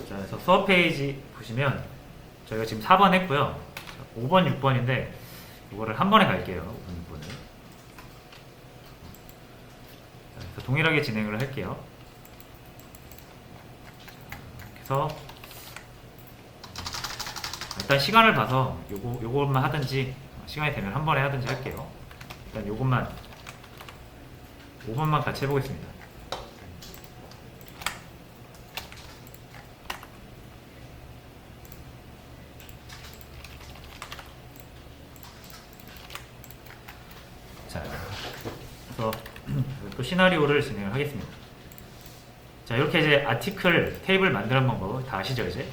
자, 그래서 수업 페이지 보시면 저희가 지금 4번 했고요. 5번, 6번인데 이거를 한 번에 갈게요. 5번, 6번을. 그래서 동일하게 진행을 할게요. 그래서 일단 시간을 봐서 요것만 하든지 시간이 되면 한 번에 하든지 할게요. 일단 요것만 5번만 같이 해보겠습니다. 자, 그래서 또 시나리오를 진행을 하겠습니다. 자, 이렇게 이제 아티클 테이블 만드는 방법 다 아시죠 이제?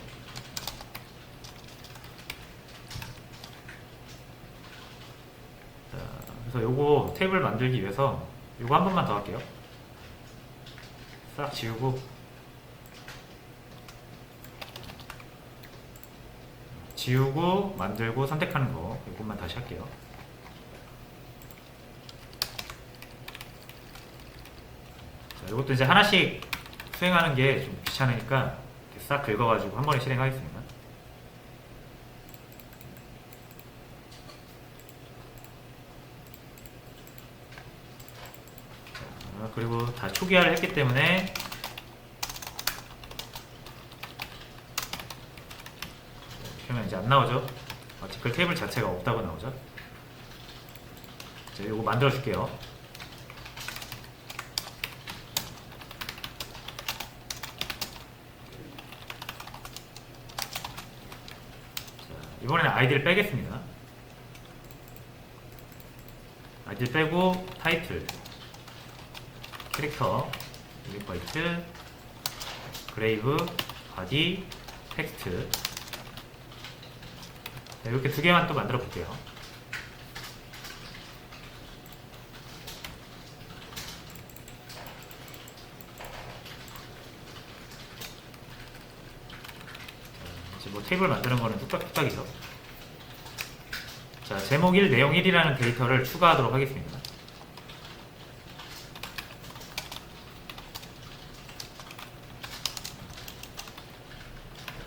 자, 그래서 요거 테이블 만들기 위해서 요거 한 번만 더 할게요. 싹 지우고 만들고 선택하는 거 요것만 다시 할게요. 자, 이것도 이제 하나씩 수행하는 게 좀 귀찮으니까 이렇게 싹 긁어가지고 한 번에 실행하겠습니다. 자, 그리고 다 초기화를 했기 때문에 그러면 이제 안 나오죠? 아티클 테이블 자체가 없다고 나오죠? 자, 이거 만들어 줄게요. 이번에는 아이디를 빼겠습니다. 아이디를 빼고 타이틀, 캐릭터, 유니바이트, 그레이브, 바디, 텍스트 이렇게 두 개만 또 만들어 볼게요. 뭐 테이블 만드는 거는 뚝딱뚝딱이죠. 자, 제목 1, 내용 1이라는 데이터를 추가하도록 하겠습니다.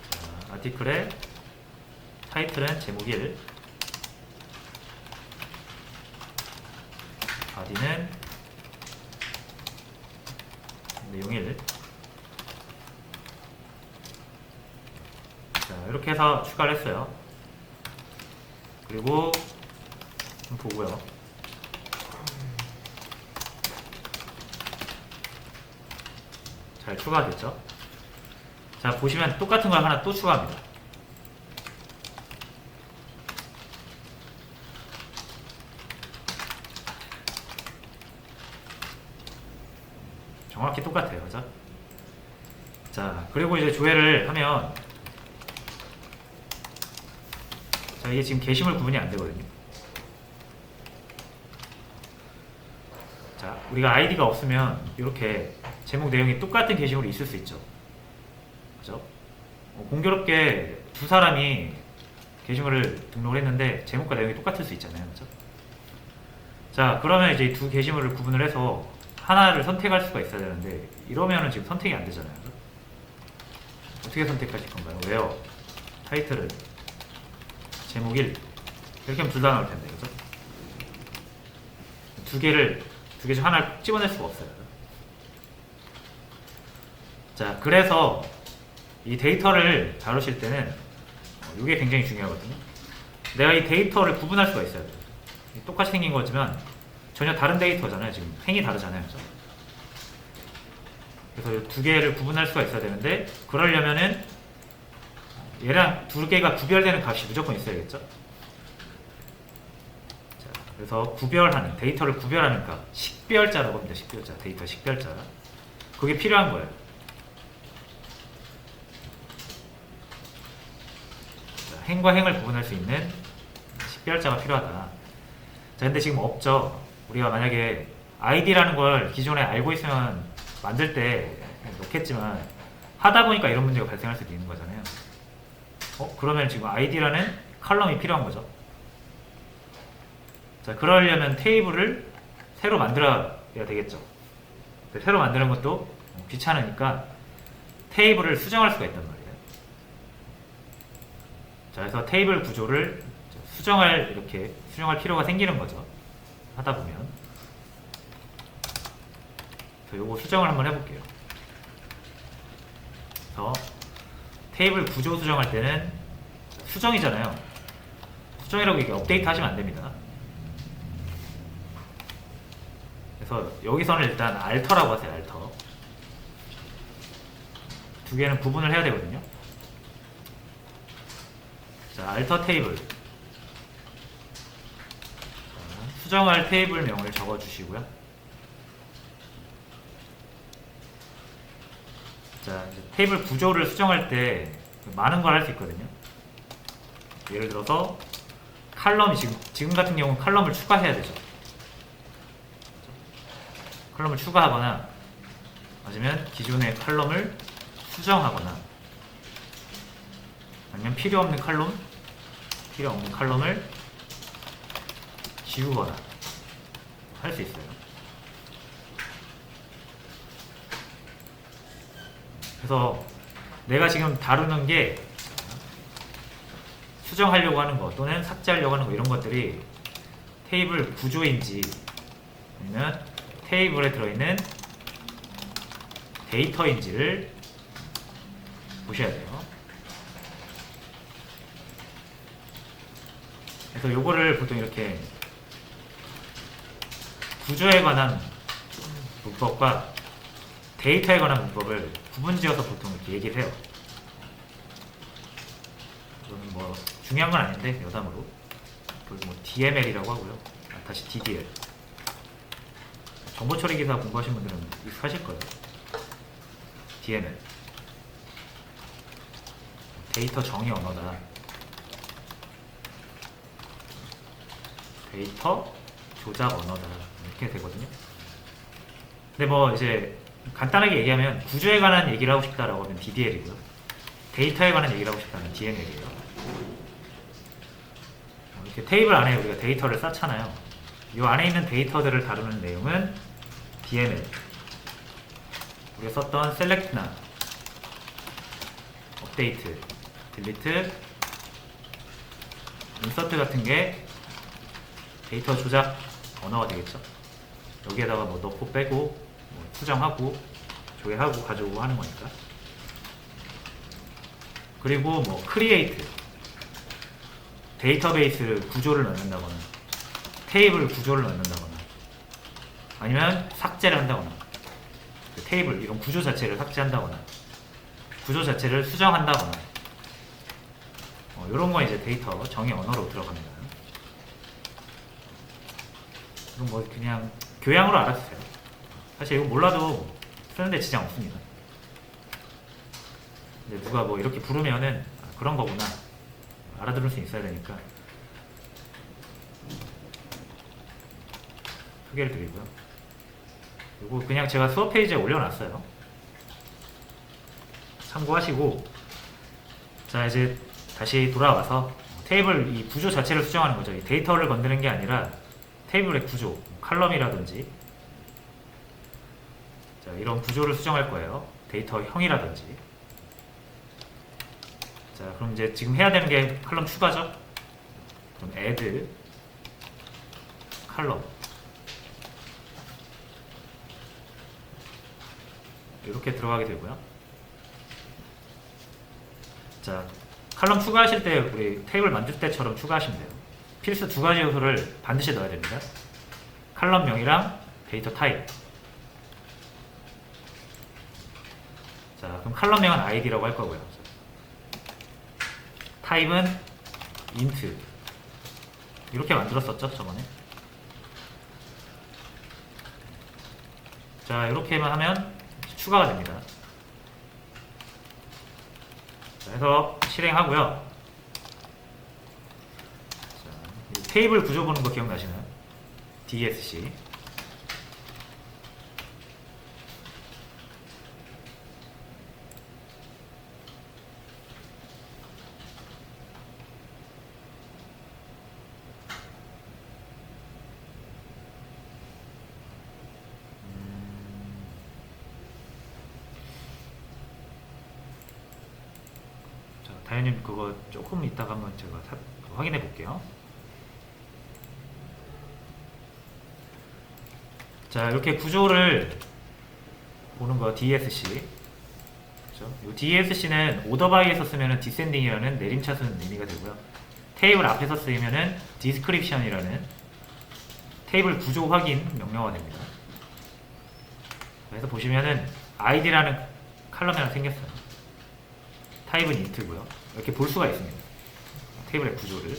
자, 아티클의 타이틀은 제목 1, 바디는 내용 1. 자, 이렇게 해서 추가를 했어요. 그리고 좀 보고요. 잘 추가됐죠? 자, 보시면 똑같은 걸 하나 또 추가합니다. 정확히 똑같아요. 그죠? 자, 그리고 이제 조회를 하면 자, 이게 지금 게시물 구분이 안 되거든요. 자, 우리가 아이디가 없으면 이렇게 제목 내용이 똑같은 게시물이 있을 수 있죠. 그죠? 공교롭게 두 사람이 게시물을 등록을 했는데 제목과 내용이 똑같을 수 있잖아요. 그죠? 자, 그러면 이제 두 게시물을 구분을 해서 하나를 선택할 수가 있어야 되는데 이러면은 지금 선택이 안 되잖아요. 그죠? 어떻게 선택하실 건가요? 왜요? 타이틀을 제목 1 이렇게 하면 둘 다 나올 텐데, 그죠? 두 개 중 하나를 집어낼 수가 없어요. 자, 그래서 이 데이터를 다루실 때는 이게 굉장히 중요하거든요. 내가 이 데이터를 구분할 수가 있어야 돼요. 똑같이 생긴 거지만 전혀 다른 데이터잖아요. 지금 행이 다르잖아요, 그죠? 그래서 이 두 개를 구분할 수가 있어야 되는데 그러려면은 얘랑 두 개가 구별되는 값이 무조건 있어야겠죠? 자, 그래서 구별하는, 데이터를 구별하는 값, 식별자라고 합니다. 식별자, 데이터 식별자. 그게 필요한 거예요. 자, 행과 행을 구분할 수 있는 식별자가 필요하다. 자, 근데 지금 없죠? 우리가 만약에 id라는 걸 기존에 알고 있으면 만들 때 넣겠지만 하다 보니까 이런 문제가 발생할 수도 있는 거잖아요. 그러면 지금 id라는 컬럼이 필요한 거죠. 자, 그러려면 테이블을 새로 만들어야 되겠죠. 새로 만드는 것도 귀찮으니까 테이블을 수정할 수가 있단 말이에요. 자, 그래서 테이블 구조를 이렇게 수정할 필요가 생기는 거죠. 하다 보면. 그래서 요거 수정을 한번 해볼게요. 그래서 테이블 구조 수정할 때는 수정이잖아요. 수정이라고 이게 업데이트 하시면 안 됩니다. 그래서 여기서는 일단 알터라고 하세요. 알터. 두 개는 구분을 해야 되거든요. 자, 알터 테이블. 자, 수정할 테이블 명을 적어 주시고요. 자, 테이블 구조를 수정할 때 많은 걸 할 수 있거든요. 예를 들어서 칼럼이 지금 같은 경우는 칼럼을 추가해야 되죠. 칼럼을 추가하거나 아니면 기존의 칼럼을 수정하거나 아니면 필요 없는 칼럼을 지우거나 할 수 있어요. 그래서 내가 지금 다루는 게 수정하려고 하는 거 또는 삭제하려고 하는 거 이런 것들이 테이블 구조인지 아니면 테이블에 들어있는 데이터인지를 보셔야 돼요. 그래서 요거를 보통 이렇게 구조에 관한 문법과 데이터에 관한 문법을 구분지어서 보통 이렇게 얘기를 해요. 이거는 뭐 중요한 건 아닌데 여담으로 그리고 뭐 DML이라고 하고요. 다시 DDL. 정보처리 기사 공부하신 분들은 익숙하실 거예요. DML. 데이터 정의 언어다. 데이터 조작 언어다. 이렇게 되거든요. 근데 뭐 이제 간단하게 얘기하면 구조에 관한 얘기를 하고 싶다라고 하면 DDL이고요. 데이터에 관한 얘기를 하고 싶다면 DML이에요. 이렇게 테이블 안에 우리가 데이터를 쌓잖아요. 이 안에 있는 데이터들을 다루는 내용은 DML. 우리가 썼던 셀렉트나 업데이트, 딜리트, 인서트 같은 게 데이터 조작 언어가 되겠죠. 여기에다가 뭐 넣고 빼고 뭐 수정하고 조회하고 가져오고 하는 거니까. 그리고 뭐 크리에이트, 데이터베이스 구조를 넣는다거나 테이블 구조를 넣는다거나 아니면 삭제를 한다거나 그 테이블 이런 구조 자체를 삭제한다거나 구조 자체를 수정한다거나 이런 거 이제 데이터 정의 언어로 들어갑니다. 이건 뭐 그냥 교양으로 알아주세요. 사실 이거 몰라도 쓰는데 지장 없습니다. 근데 누가 뭐 이렇게 부르면은 그런 거구나 알아들을 수 있어야 되니까 소개를 드리고요. 이거 그냥 제가 수업 페이지에 올려놨어요. 참고하시고 자 이제 다시 돌아와서 테이블 이 구조 자체를 수정하는 거죠. 이 데이터를 건드는 게 아니라 테이블의 구조, 칼럼이라든지 자, 이런 구조를 수정할 거예요. 데이터 형이라든지 자 그럼 이제 지금 해야 되는 게 칼럼 추가죠. 그럼 add 칼럼 이렇게 들어가게 되고요. 자 칼럼 추가하실 때 우리 테이블 만들 때처럼 추가하시면 돼요. 필수 두 가지 요소를 반드시 넣어야 됩니다. 칼럼명이랑 데이터 타입. 자, 그럼 칼럼명은 id라고 할 거고요. 타입은 int. 이렇게 만들었었죠, 저번에. 자, 이렇게만 하면 추가가 됩니다. 자, 해서 실행하고요. 테이블 구조 보는 거 기억나시나요? DSC. 다현님 그거 조금 이따가 한번 제가 확인해 볼게요. 자, 이렇게 구조를 보는 거 DSC. 그렇죠? 이 DSC는 오더 바이에서 쓰면은 디센딩이라는 내림차순 의미가 되고요. 테이블 앞에서 쓰이면은 디스크립션이라는 테이블 구조 확인 명령어가 됩니다. 그래서 보시면은 id라는 칼럼이 하나 생겼어요. 타입은 int고요. 이렇게 볼 수가 있습니다. 테이블의 구조를.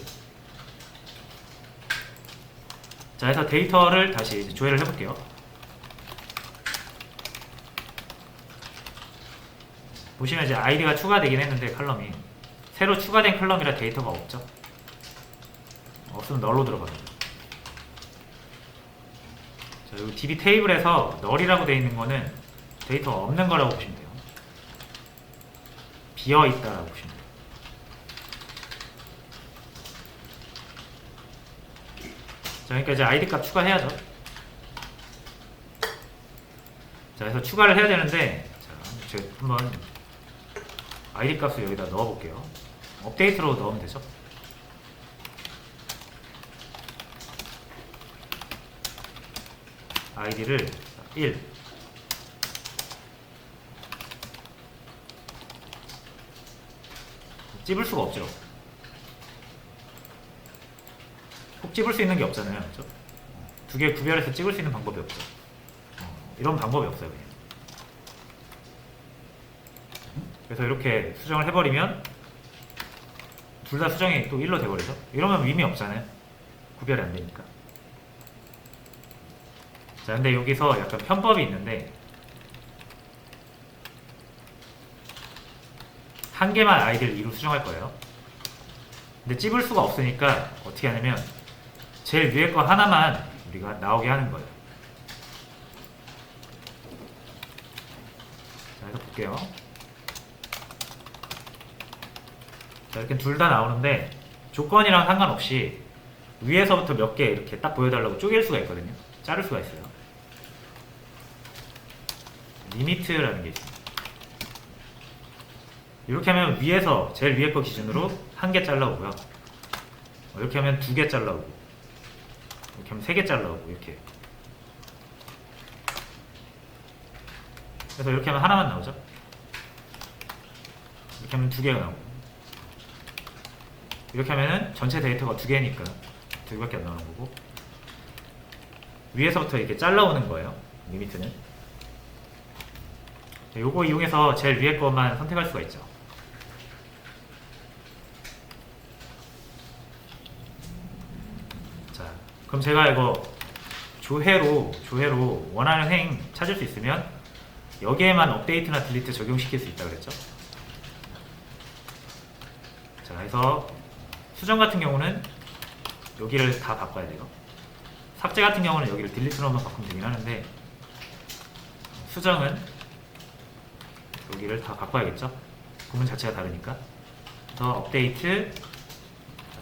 자, 그래서 데이터를 다시 이제 조회를 해볼게요. 보시면 이제 id가 추가되긴 했는데 칼럼이 새로 추가된 칼럼이라 데이터가 없죠. 없으면 널로 들어갑니다. 자, 이 DB 테이블에서 널이라고 되어 있는 거는 데이터가 없는 거라고 보시면 돼요. 비어 있다라고 보시면 돼요. 자, 그러니까 이제 id 값 추가해야죠. 자, 그래서 추가를 해야 되는데, 자, 제가 한번 id 값을 여기다 넣어볼게요. 업데이트로 넣으면 되죠. id를 1. 찝을 수가 없죠. 꼭 찝을 수 있는 게 없잖아요. 그렇죠? 두 개 구별해서 찍을 수 있는 방법이 없죠. 이런 방법이 없어요. 그냥. 그래서 이렇게 수정을 해버리면 둘 다 수정이 또 1로 돼버리죠. 이러면 의미 없잖아요. 구별이 안 되니까. 자, 근데 여기서 약간 편법이 있는데 한 개만 아이디를 2로 수정할 거예요. 근데 찝을 수가 없으니까 어떻게 하냐면 제일 위에 거 하나만 우리가 나오게 하는 거예요. 자, 해서 볼게요. 자, 이렇게 둘 다 나오는데 조건이랑 상관없이 위에서부터 몇 개 이렇게 딱 보여달라고 쪼갤 수가 있거든요. 자를 수가 있어요. 리미트라는 게 있습니다. 이렇게 하면 위에서 제일 위에 거 기준으로 한 개 잘라오고요. 이렇게 하면 두 개 잘라오고, 이렇게 하면 세 개 잘라오고, 이렇게. 그래서 이렇게 하면 하나만 나오죠. 이렇게 하면 두 개가 나오고, 이렇게 하면은 전체 데이터가 두 개니까 두 개밖에 안 나오는 거고, 위에서부터 이렇게 잘라오는 거예요. 리미트는. 요거 이용해서 제일 위에 것만 선택할 수가 있죠. 자, 그럼 제가 이거 조회로 원하는 행 찾을 수 있으면 여기에만 업데이트나 딜리트 적용시킬 수 있다 그랬죠. 자, 그래서 수정 같은 경우는 여기를 다 바꿔야 돼요. 삭제 같은 경우는 여기를 딜리트로만 바꾸면 되긴 하는데 수정은 여기를 다 바꿔야겠죠. 구문 자체가 다르니까. 그래서 업데이트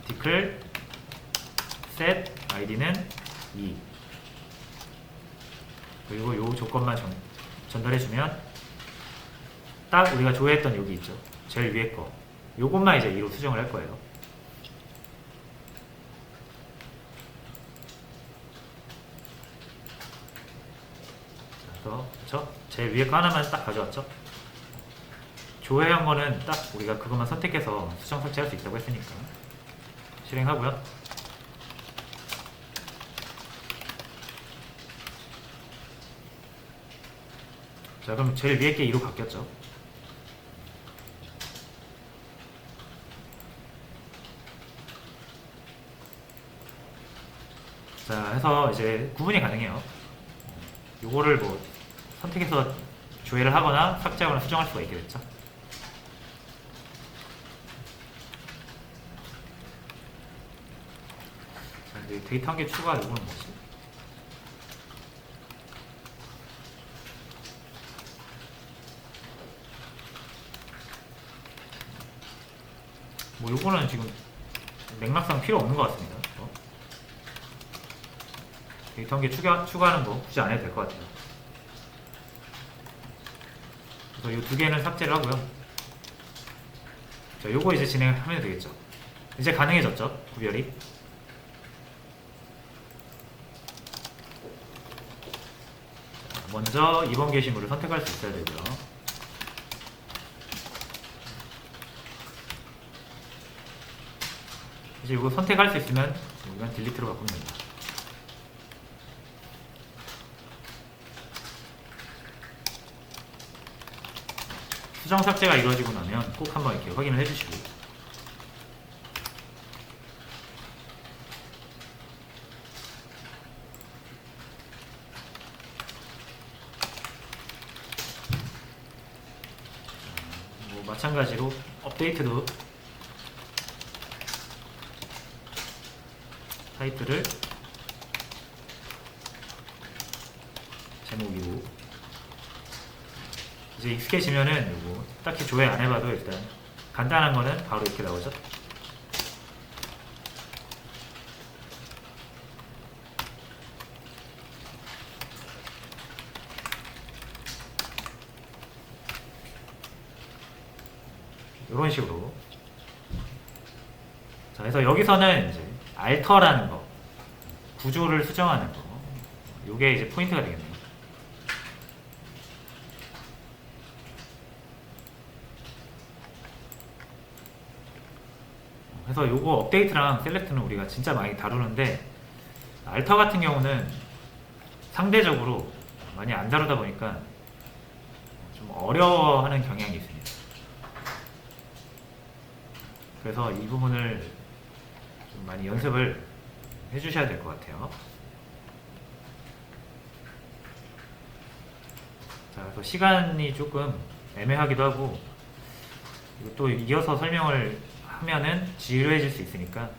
article set id는 2 그리고 요 조건만 전달해주면 딱 우리가 조회했던 여기 있죠. 제일 위에 거 요것만 이제 2로 수정을 할 거예요. 그래서 그쵸? 제일 위에 거 하나만 딱 가져왔죠. 조회한 거는 딱 우리가 그것만 선택해서 수정 삭제할 수 있다고 했으니까 실행하고요. 자, 그럼 제일 위에 게 2로 바뀌었죠. 자, 해서 이제 구분이 가능해요. 요거를 뭐 선택해서 조회를 하거나 삭제하거나 수정할 수가 있게 됐죠. 자, 이제 데이터 한 개 추가, 요거는 뭐지? 뭐 요거는 지금 맥락상 필요 없는 것 같습니다. 데이터 한 개 추가하는 거 굳이 안 해도 될 것 같아요. 그래서 이 두 개는 삭제를 하고요. 자, 요거 이제 진행하면 되겠죠. 이제 가능해졌죠, 구별이. 먼저 2번 게시물을 선택할 수 있어야 되고요. 이제 이거 선택할 수 있으면 이건 딜리트로 바꾸면 됩니다. 수정 삭제가 이루어지고 나면 꼭 한번 이렇게 확인을 해주시고, 뭐 마찬가지로 업데이트도 타이틀을 제목이고, 이제 익숙해지면은 요거 딱히 조회 안 해봐도 일단 간단한 거는 바로 이렇게 나오죠. 이런 식으로. 자, 그래서 여기서는 이제 알터라는 거, 구조를 수정하는 거, 요게 이제 포인트가 되겠네요. 그래서 요거 업데이트랑 셀렉트는 우리가 진짜 많이 다루는데, 알터 같은 경우는 상대적으로 많이 안 다루다 보니까 좀 어려워하는 경향이 있습니다. 그래서 이 부분을 좀 많이 연습을 해주셔야 될 것 같아요. 자, 그래서 시간이 조금 애매하기도 하고, 또 이어서 설명을 하면은 지루해질 수 있으니까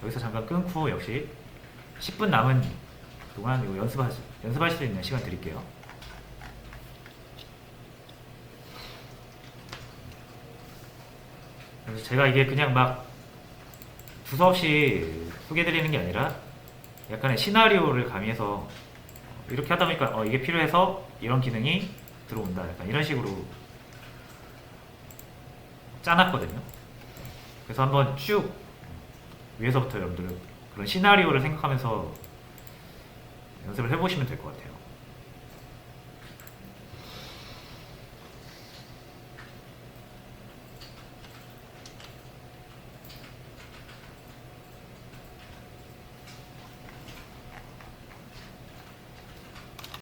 여기서 잠깐 끊고 역시 10분 남은 동안 이거 연습하실 수 있는 시간 드릴게요. 그래서 제가 이게 그냥 막 두서없이 소개해드리는 게 아니라 약간의 시나리오를 가미해서 이렇게 하다 보니까 이게 필요해서 이런 기능이 들어온다, 약간 이런 식으로 짜놨거든요. 그래서 한번 쭉 위에서부터 여러분들 그런 시나리오를 생각하면서 연습을 해보시면 될 것 같아요.